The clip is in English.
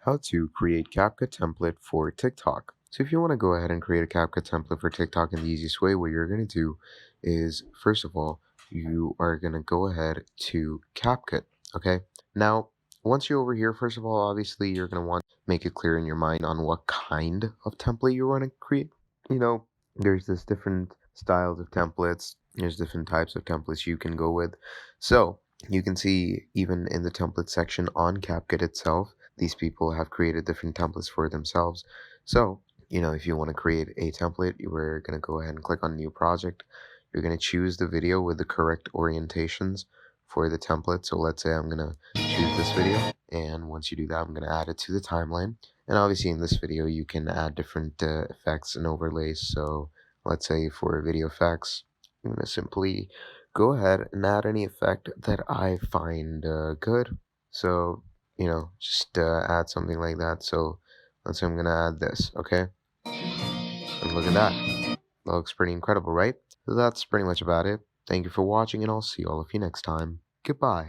How to create CapCut template for TikTok. So if you want to go ahead and create a CapCut template for TikTok in the easiest way, what you're going to do is, first of all, you are going to go ahead to CapCut, okay? Now, once you're over here, first of all, obviously you're going to want to make it clear in your mind on what kind of template you want to create. You know, there's this different styles of templates. There's different types of templates you can go with. So you can see even in the template section on CapCut itself, these people have created different templates for themselves. So, if you want to create a template, we're going to go ahead and click on new project. You're going to choose the video with the correct orientations for the template. So let's say I'm going to choose this video. And once you do that, I'm going to add it to the timeline. And obviously in this video, you can add different effects and overlays. So let's say for video effects, I'm going to simply go ahead and add any effect that I find good. So just add something like that. So let's say I'm gonna add this, okay? And look at that. That looks pretty incredible, right? So that's pretty much about it. Thank you for watching, and I'll see all of you next time. Goodbye.